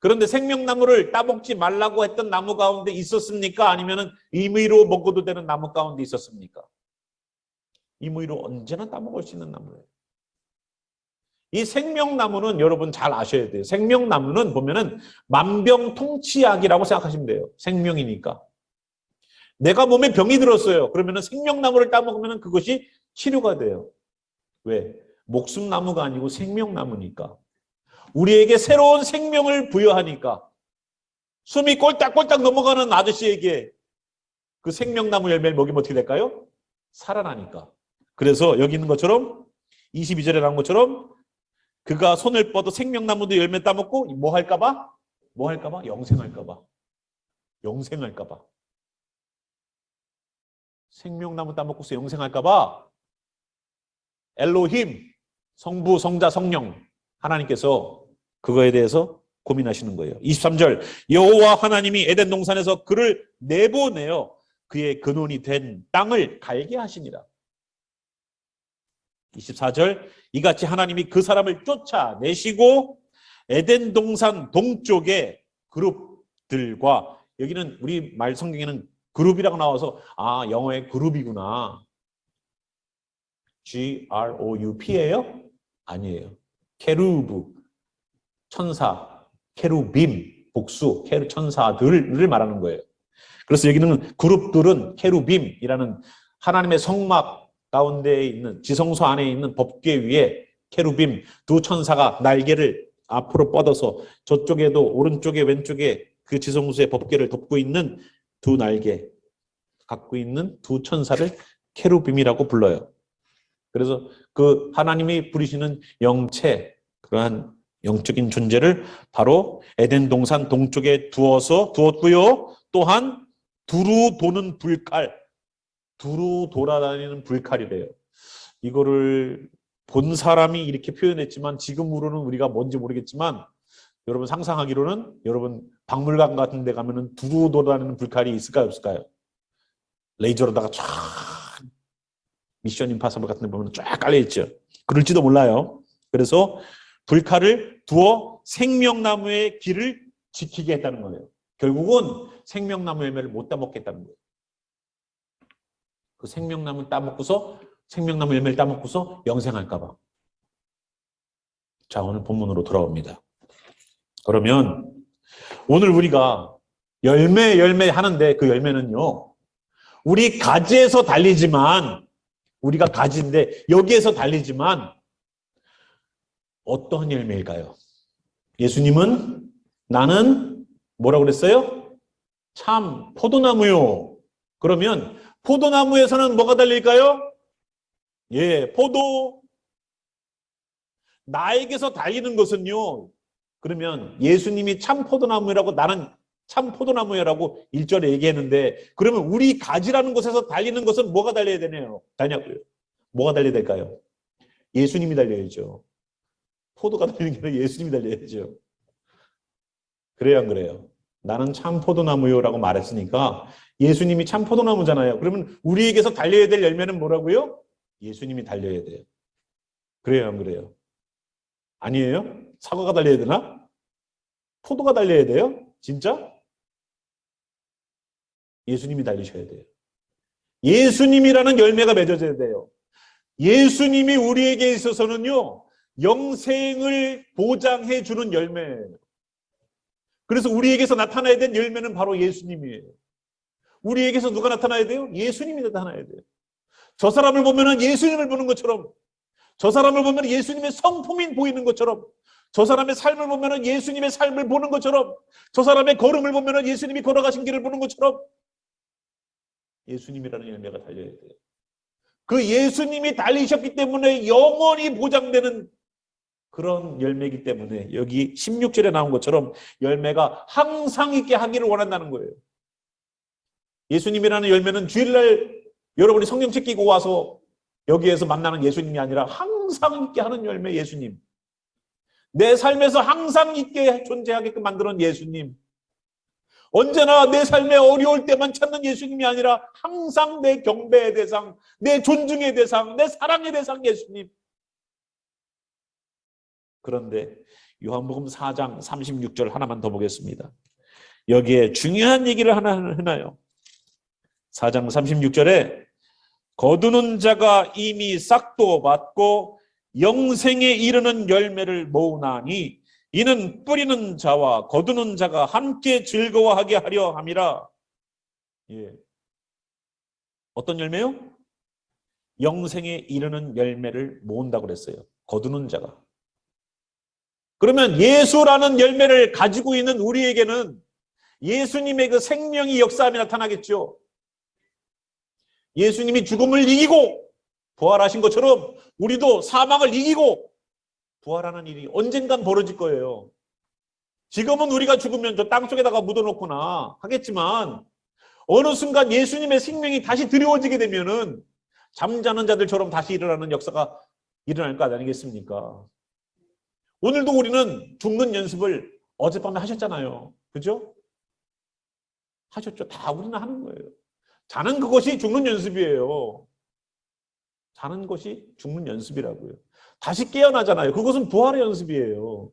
그런데 생명나무를 따먹지 말라고 했던 나무 가운데 있었습니까? 아니면 임의로 먹어도 되는 나무 가운데 있었습니까? 임의로 언제나 따먹을 수 있는 나무예요. 이 생명나무는 여러분 잘 아셔야 돼요. 생명나무는 보면은 만병통치약이라고 생각하시면 돼요. 생명이니까. 내가 몸에 병이 들었어요. 그러면은 생명나무를 따먹으면 그것이 치료가 돼요. 왜? 목숨나무가 아니고 생명나무니까. 우리에게 새로운 생명을 부여하니까. 숨이 꼴딱꼴딱 넘어가는 아저씨에게 그 생명나무 열매를 먹이면 어떻게 될까요? 살아나니까. 그래서 여기 있는 것처럼 22절에 나온 것처럼 그가 손을 뻗어 생명나무도 열매 따먹고 뭐 할까봐? 뭐 할까봐? 영생할까봐. 영생할까봐. 생명나무 따먹고서 영생할까봐 엘로힘, 성부, 성자, 성령 하나님께서 그거에 대해서 고민하시는 거예요. 23절 여호와 하나님이 에덴 동산에서 그를 내보내어 그의 근원이 된 땅을 갈게 하시니라. 24절 이같이 하나님이 그 사람을 쫓아내시고 에덴 동산 동쪽의 그룹들과 여기는 우리 말 성경에는 그룹이라고 나와서 아 영어의 그룹이구나. G-R-O-U-P예요? 아니에요. 케루브, 천사, 케루빔, 복수, 천사들을 말하는 거예요. 그래서 여기는 그룹들은 케루빔이라는 하나님의 성막 가운데에 있는 지성소 안에 있는 법궤 위에 케루빔 두 천사가 날개를 앞으로 뻗어서 저쪽에도 오른쪽에 왼쪽에 그 지성소의 법궤를 덮고 있는 두 날개 갖고 있는 두 천사를 케루빔이라고 불러요. 그래서 그 하나님이 부리시는 영체 그러한 영적인 존재를 바로 에덴 동산 동쪽에 두었고요. 또한 두루 도는 불칼, 두루 돌아다니는 불칼이래요. 이거를 본 사람이 이렇게 표현했지만 지금으로는 우리가 뭔지 모르겠지만 여러분 상상하기로는 여러분 박물관 같은 데 가면은 두루 돌아다니는 불칼이 있을까요? 없을까요? 레이저로다가 쫙 미션 임파서블 같은 데 보면 쫙 깔려있죠. 그럴지도 몰라요. 그래서 불칼을 두어 생명나무의 길을 지키게 했다는 거예요. 결국은 생명나무 열매를 못 따먹겠다는 거예요. 그 생명나무 따먹고서 생명나무 열매를 따먹고서 영생할까 봐. 자, 오늘 본문으로 돌아옵니다. 그러면 오늘 우리가 열매 하는데 그 열매는요, 우리 가지에서 달리지만, 우리가 가지인데 여기에서 달리지만 어떠한 열매일까요? 예수님은 나는 뭐라고 그랬어요? 참 포도나무요. 그러면 포도나무에서는 뭐가 달릴까요? 예, 포도. 나에게서 달리는 것은요, 그러면 예수님이 참 포도나무라고 나는 참 포도나무라고 1절에 얘기했는데, 그러면 우리 가지라는 곳에서 달리는 것은 뭐가 달려야 되냐고요? 뭐가 달려야 될까요? 예수님이 달려야죠. 포도가 달리는 게 아니라 예수님이 달려야죠. 그래요, 안 그래요? 나는 참 포도나무요라고 말했으니까 예수님이 참 포도나무잖아요. 그러면 우리에게서 달려야 될 열매는 뭐라고요? 예수님이 달려야 돼요. 그래요, 안 그래요? 아니에요? 사과가 달려야 되나? 포도가 달려야 돼요? 진짜? 예수님이 달리셔야 돼요. 예수님이라는 열매가 맺어져야 돼요. 예수님이 우리에게 있어서는요, 영생을 보장해 주는 열매예요. 그래서 우리에게서 나타나야 될 열매는 바로 예수님이에요. 우리에게서 누가 나타나야 돼요? 예수님이 나타나야 돼요. 저 사람을 보면 예수님을 보는 것처럼, 저 사람을 보면 예수님의 성품이 보이는 것처럼, 저 사람의 삶을 보면 예수님의 삶을 보는 것처럼, 저 사람의 걸음을 보면 예수님이 걸어가신 길을 보는 것처럼 예수님이라는 열매가 달려야 돼요. 그 예수님이 달리셨기 때문에 영원히 보장되는 그런 열매이기 때문에 여기 16절에 나온 것처럼 열매가 항상 있게 하기를 원한다는 거예요. 예수님이라는 열매는 주일날 여러분이 성경책 끼고 와서 여기에서 만나는 예수님이 아니라 항상 있게 하는 열매 예수님. 내 삶에서 항상 있게 존재하게끔 만드는 예수님. 언제나 내 삶에 어려울 때만 찾는 예수님이 아니라 항상 내 경배의 대상, 내 존중의 대상, 내 사랑의 대상 예수님. 그런데 요한복음 4장 36절 하나만 더 보겠습니다. 여기에 중요한 얘기를 하나 해놔요. 4장 36절에 거두는 자가 이미 싹도 받고 영생에 이르는 열매를 모으나니 이는 뿌리는 자와 거두는 자가 함께 즐거워하게 하려 함이라. 예. 어떤 열매요? 영생에 이르는 열매를 모은다고 그랬어요. 거두는 자가. 그러면 예수라는 열매를 가지고 있는 우리에게는 예수님의 그 생명이 역사함이 나타나겠죠. 예수님이 죽음을 이기고 부활하신 것처럼 우리도 사망을 이기고 부활하는 일이 언젠간 벌어질 거예요. 지금은 우리가 죽으면 저 땅속에다가 묻어놓거나 하겠지만 어느 순간 예수님의 생명이 다시 드리워지게 되면은 잠자는 자들처럼 다시 일어나는 역사가 일어날 거 아니겠습니까? 오늘도 우리는 죽는 연습을 어젯밤에 하셨잖아요. 그죠? 하셨죠. 다 우리는 하는 거예요. 자는 그것이 죽는 연습이에요. 자는 것이 죽는 연습이라고요. 다시 깨어나잖아요. 그것은 부활의 연습이에요.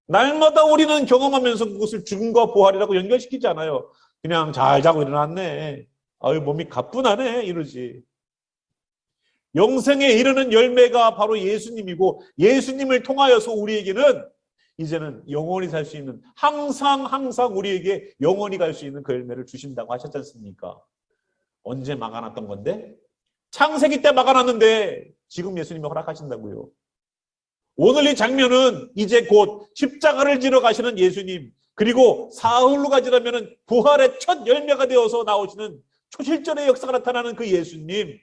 날마다 우리는 경험하면서 그것을 죽음과 부활이라고 연결시키지 않아요. 그냥 잘 자고 일어났네. 아유, 몸이 가뿐하네. 이러지. 영생에 이르는 열매가 바로 예수님이고 예수님을 통하여서 우리에게는 이제는 영원히 살 수 있는 항상 우리에게 영원히 갈 수 있는 그 열매를 주신다고 하셨지 않습니까? 언제 막아놨던 건데? 창세기 때 막아놨는데 지금 예수님이 허락하신다고요. 오늘 이 장면은 이제 곧 십자가를 지러 가시는 예수님, 그리고 사흘로 가지라면 부활의 첫 열매가 되어서 나오시는 초실절의 역사가 나타나는 그 예수님.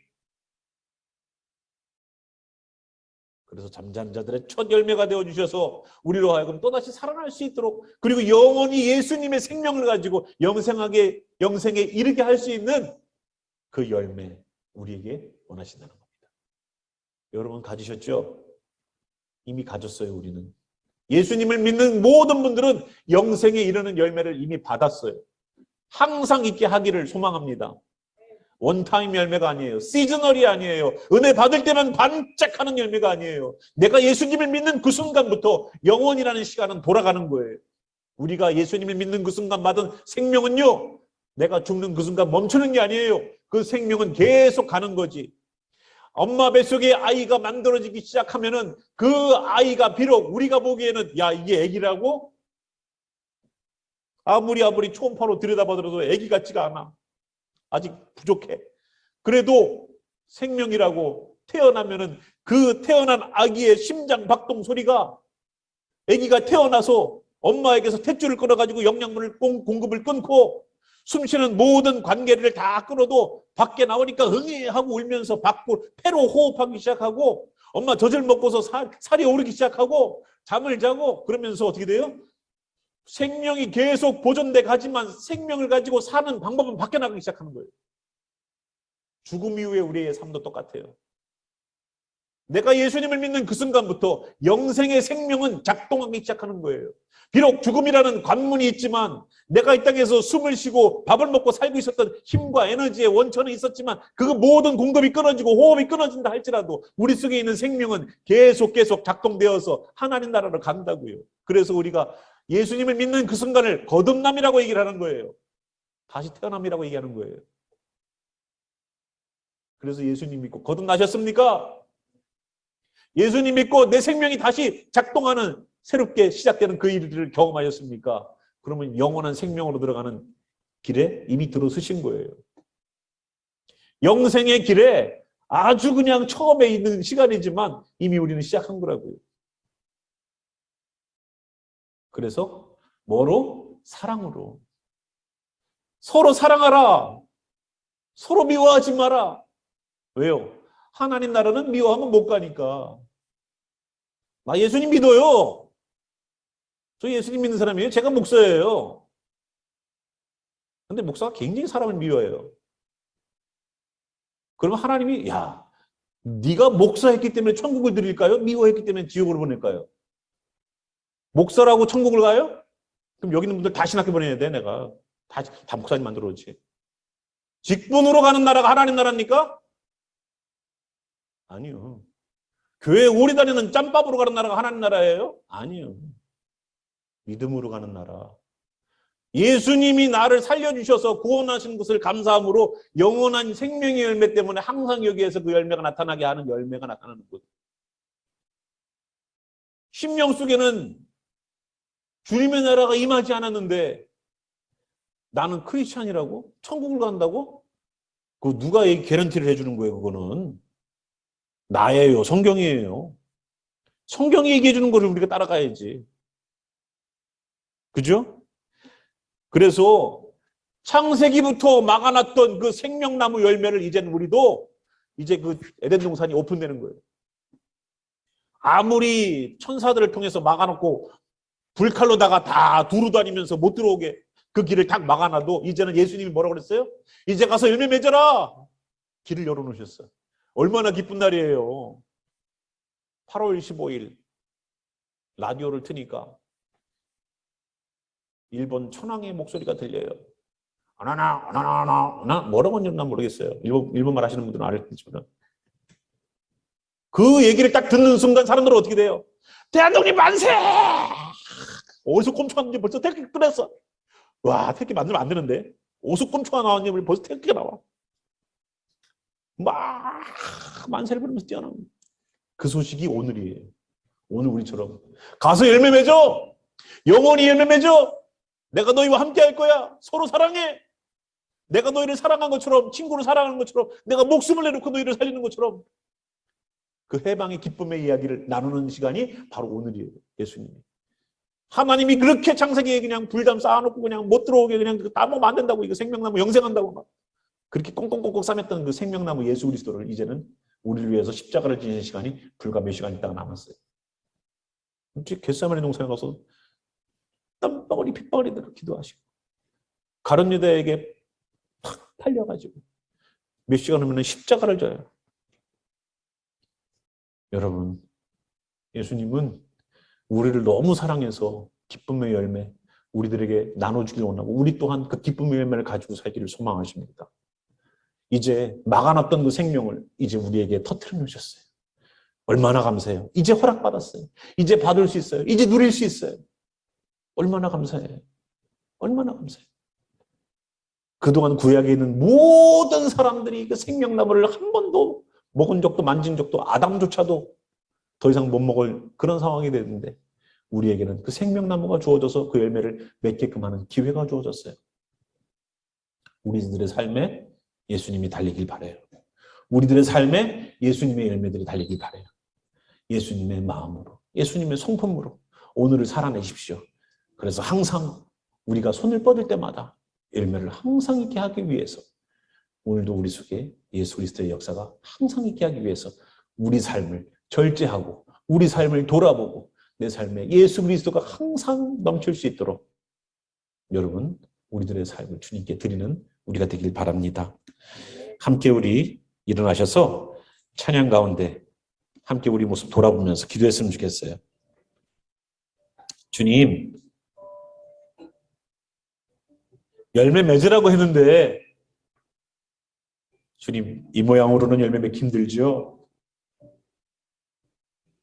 그래서 잠자는 자들의 첫 열매가 되어주셔서 우리로 하여금 또다시 살아날 수 있도록, 그리고 영원히 예수님의 생명을 가지고 영생에 이르게 할 수 있는 그 열매 우리에게 원하신다는 겁니다. 여러분 가지셨죠? 이미 가졌어요. 우리는 예수님을 믿는 모든 분들은 영생에 이르는 열매를 이미 받았어요. 항상 있게 하기를 소망합니다. 원타임 열매가 아니에요. 시즈널이 아니에요. 은혜 받을 때만 반짝하는 열매가 아니에요. 내가 예수님을 믿는 그 순간부터 영원이라는 시간은 돌아가는 거예요. 우리가 예수님을 믿는 그 순간 받은 생명은요, 내가 죽는 그 순간 멈추는 게 아니에요. 그 생명은 계속 가는 거지. 엄마 뱃속에 아이가 만들어지기 시작하면은 그 아이가 비록 우리가 보기에는 야, 이게 애기라고? 아무리 초음파로 들여다보더라도 애기 같지가 않아. 아직 부족해. 그래도 생명이라고 태어나면은 그 태어난 아기의 심장 박동 소리가 아기가 태어나서 엄마에게서 탯줄을 끊어가지고 영양분을 공급을 끊고 숨쉬는 모든 관계를 다 끊어도 밖에 나오니까 응애 하고 울면서 받고 폐로 호흡하기 시작하고 엄마 젖을 먹고서 살이 오르기 시작하고 잠을 자고 그러면서 어떻게 돼요? 생명이 계속 보존돼 가지만 생명을 가지고 사는 방법은 바뀌어 나가기 시작하는 거예요. 죽음 이후에 우리의 삶도 똑같아요. 내가 예수님을 믿는 그 순간부터 영생의 생명은 작동하기 시작하는 거예요. 비록 죽음이라는 관문이 있지만 내가 이 땅에서 숨을 쉬고 밥을 먹고 살고 있었던 힘과 에너지의 원천은 있었지만 그 모든 공급이 끊어지고 호흡이 끊어진다 할지라도 우리 속에 있는 생명은 계속 작동되어서 하나님 나라로 간다고요. 그래서 우리가 예수님을 믿는 그 순간을 거듭남이라고 얘기를 하는 거예요. 다시 태어남이라고 얘기하는 거예요. 그래서 예수님 믿고 거듭나셨습니까? 예수님 믿고 내 생명이 다시 작동하는 새롭게 시작되는 그 일들을 경험하셨습니까? 그러면 영원한 생명으로 들어가는 길에 이미 들어서신 거예요. 영생의 길에 아주 그냥 처음에 있는 시간이지만 이미 우리는 시작한 거라고요. 그래서 뭐로? 사랑으로. 서로 사랑하라. 서로 미워하지 마라. 왜요? 하나님 나라는 미워하면 못 가니까. 나 예수님 믿어요. 저 예수님 믿는 사람이에요. 제가 목사예요. 근데 목사가 굉장히 사람을 미워해요. 그러면 하나님이 야, 네가 목사했기 때문에 천국을 드릴까요? 미워했기 때문에 지옥으로 보낼까요? 목사라고 천국을 가요? 그럼 여기 있는 분들 다 신학교 보내야 돼, 내가. 다 목사님 만들어 오지. 직분으로 가는 나라가 하나님 나라입니까? 아니요. 교회 오래 다니는 짬밥으로 가는 나라가 하나님 나라예요? 아니요. 믿음으로 가는 나라. 예수님이 나를 살려주셔서 구원하신 것을 감사함으로 영원한 생명의 열매 때문에 항상 여기에서 그 열매가 나타나게 하는 열매가 나타나는 것. 심령 속에는 주님의 나라가 임하지 않았는데 나는 크리스찬이라고? 천국을 간다고? 그 누가 개런티를 해주는 거예요, 그거는. 나예요. 성경이에요. 성경이 얘기해 주는 거를 우리가 따라가야지. 그죠? 그래서 창세기부터 막아놨던 그 생명나무 열매를 이제는 우리도 이제 그 에덴 동산이 오픈되는 거예요. 아무리 천사들을 통해서 막아놓고 불칼로다가 다 두루 다니면서 못 들어오게 그 길을 딱 막아놔도 이제는 예수님이 뭐라고 그랬어요? 이제 가서 열매 맺어라. 길을 열어놓으셨어요. 얼마나 기쁜 날이에요. 8월 15일 라디오를 트니까 일본 천황의 목소리가 들려요. 아나나 뭐라고 했나 모르겠어요. 일본말 하시는 분들은 알겠지만 그 얘기를 딱 듣는 순간 사람들은 어떻게 돼요? 대한독립 만세! 어디서 꼼수하는지 벌써 택기 끊었어. 와, 택기 만들면 안 되는데 어디서 꼼수가 나왔는지 벌써 택기가 나와. 막 만세를 부르면서 뛰어나옵니다. 그 소식이 오늘이에요. 오늘 우리처럼 가서 열매 맺어. 영원히 열매 맺어. 내가 너희와 함께 할 거야. 서로 사랑해. 내가 너희를 사랑한 것처럼, 친구를 사랑하는 것처럼, 내가 목숨을 내놓고 너희를 살리는 것처럼 그 해방의 기쁨의 이야기를 나누는 시간이 바로 오늘이에요. 예수님이. 하나님이 그렇게 창세기에 그냥 불담 쌓아놓고 그냥 못 들어오게 그냥 따먹으면 안 된다고, 이거 생명나무 영생한다고 막 그렇게 꽁꽁꽁꽁 싸맸던 그 생명나무 예수 그리스도를 이제는 우리를 위해서 십자가를 지는 시간이 불과 몇 시간 있다가 남았어요. 겟세마네 동산에 가서 땀방울이 핏방울이대로 기도하시고 가룟 유다에게 팍 팔려가지고 몇 시간 후면 십자가를 져요. 여러분, 예수님은 우리를 너무 사랑해서 기쁨의 열매 우리들에게 나눠주길 원하고 우리 또한 그 기쁨의 열매를 가지고 살기를 소망하십니다. 이제 막아놨던 그 생명을 이제 우리에게 터뜨려 놓으셨어요. 얼마나 감사해요. 이제 허락받았어요. 이제 받을 수 있어요. 이제 누릴 수 있어요. 얼마나 감사해요. 얼마나 감사해요. 그동안 구약에 있는 모든 사람들이 그 생명나무를 한 번도 먹은 적도 만진 적도 아담조차도 더 이상 못 먹을 그런 상황이 됐는데 우리에게는 그 생명나무가 주어져서 그 열매를 맺게끔 하는 기회가 주어졌어요. 우리들의 삶에 예수님이 달리길 바라요. 우리들의 삶에 예수님의 열매들이 달리길 바라요. 예수님의 마음으로, 예수님의 성품으로 오늘을 살아내십시오. 그래서 항상 우리가 손을 뻗을 때마다 열매를 항상 있게 하기 위해서 오늘도 우리 속에 예수 그리스도의 역사가 항상 있게 하기 위해서 우리 삶을 절제하고 우리 삶을 돌아보고 내 삶에 예수 그리스도가 항상 넘칠 수 있도록 여러분 우리들의 삶을 주님께 드리는 우리가 되길 바랍니다. 함께 우리 일어나셔서 찬양 가운데 함께 우리 모습 돌아보면서 기도했으면 좋겠어요. 주님, 열매 맺으라고 했는데 주님, 이 모양으로는 열매 맺기 힘들죠?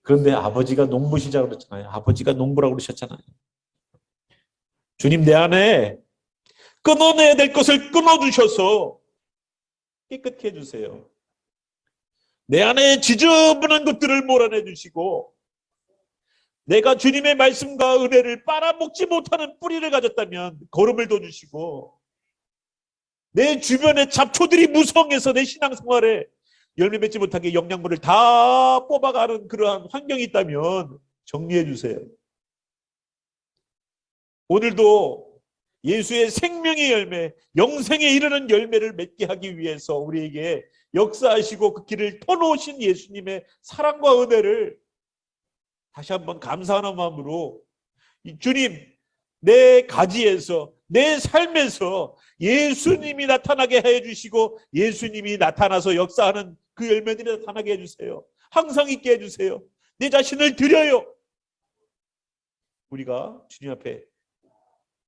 그런데 아버지가 농부시자고 그랬잖아요. 아버지가 농부라고 그러셨잖아요. 주님, 내 안에 끊어내야 될 것을 끊어주셔서 깨끗게 해주세요. 내 안에 지저분한 것들을 몰아내주시고 내가 주님의 말씀과 은혜를 빨아먹지 못하는 뿌리를 가졌다면 거름을 둬주시고 내 주변의 잡초들이 무성해서 내 신앙생활에 열매 맺지 못하게 영양분을 다 뽑아가는 그러한 환경이 있다면 정리해 주세요. 오늘도 예수의 생명의 열매, 영생에 이르는 열매를 맺게 하기 위해서 우리에게 역사하시고 그 길을 터놓으신 예수님의 사랑과 은혜를 다시 한번 감사하는 마음으로 주님, 내 가지에서 내 삶에서 예수님이 나타나게 해주시고 예수님이 나타나서 역사하는 그 열매들이 나타나게 해주세요. 항상 있게 해주세요. 내 자신을 드려요. 우리가 주님 앞에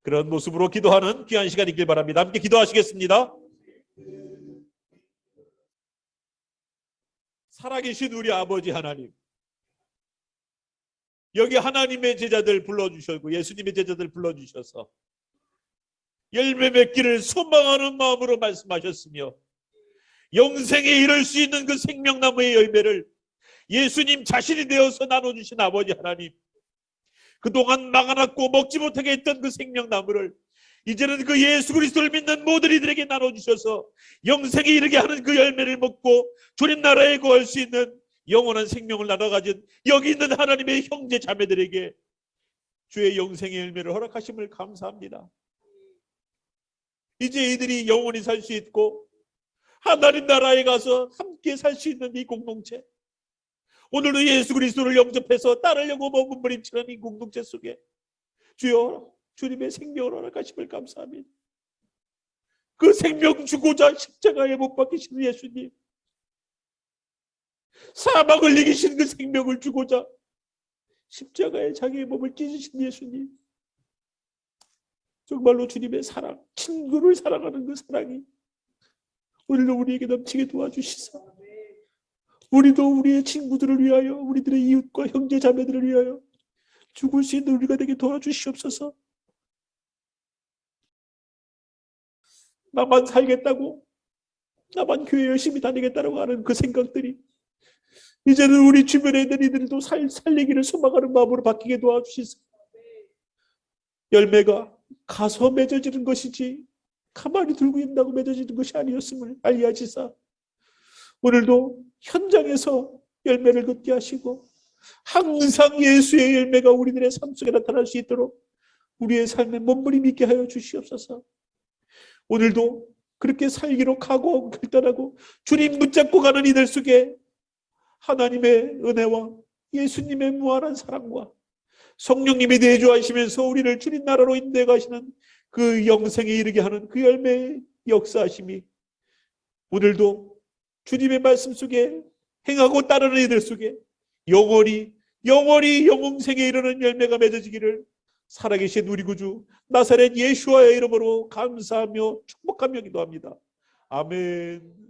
그런 모습으로 기도하는 귀한 시간이 있길 바랍니다. 함께 기도하시겠습니다. 살아계신 우리 아버지 하나님, 여기 하나님의 제자들 불러주셨고 예수님의 제자들 불러주셔서 열매 맺기를 소망하는 마음으로 말씀하셨으며 영생에 이를 수 있는 그 생명나무의 열매를 예수님 자신이 되어서 나눠주신 아버지 하나님, 그동안 막아놨고 먹지 못하게 했던 그 생명나무를 이제는 그 예수 그리스도를 믿는 모든 이들에게 나눠주셔서 영생에 이르게 하는 그 열매를 먹고 주님 나라에 거할 수 있는 영원한 생명을 나눠 가진 여기 있는 하나님의 형제 자매들에게 주의 영생의 열매를 허락하심을 감사합니다. 이제 이들이 영원히 살 수 있고 하나님 나라에 가서 함께 살 수 있는 이 공동체, 오늘도 예수 그리스도를 영접해서 따르려고 몸부림치는 이 공동체 속에 주여 주님의 생명을 허락하심을 감사합니다. 그 생명 주고자 십자가에 못 박히신 예수님, 사망을 이기신 그 생명을 주고자 십자가에 자기의 몸을 찢으신 예수님, 정말로 주님의 사랑, 친구를 사랑하는 그 사랑이 오늘도 우리에게 넘치게 도와주시사 우리도 우리의 친구들을 위하여 우리들의 이웃과 형제 자매들을 위하여 죽을 수 있는 우리가 되게 도와주시옵소서. 나만 살겠다고, 나만 교회 열심히 다니겠다고 하는 그 생각들이 이제는 우리 주변에 있는 이들도 살리기를 소망하는 마음으로 바뀌게 도와주시소. 열매가 가서 맺어지는 것이지 가만히 들고 있다고 맺어지는 것이 아니었음을 알리하시사 오늘도 현장에서 열매를 걷게 하시고 항상 예수의 열매가 우리들의 삶 속에 나타날 수 있도록 우리의 삶에 몸부림 있게 하여 주시옵소서. 오늘도 그렇게 살기로 각오하고 결단하고 주님 붙잡고 가는 이들 속에 하나님의 은혜와 예수님의 무한한 사랑과 성령님이 내주하시면서 우리를 주님 나라로 인도해 가시는 그 영생에 이르게 하는 그 열매의 역사하심이 오늘도 주님의 말씀 속에 행하고 따르는 이들 속에 영원히 영생에 이르는 열매가 맺어지기를 살아계신 우리 구주 나사렛 예수와의 이름으로 감사하며 축복하며 기도합니다. 아멘.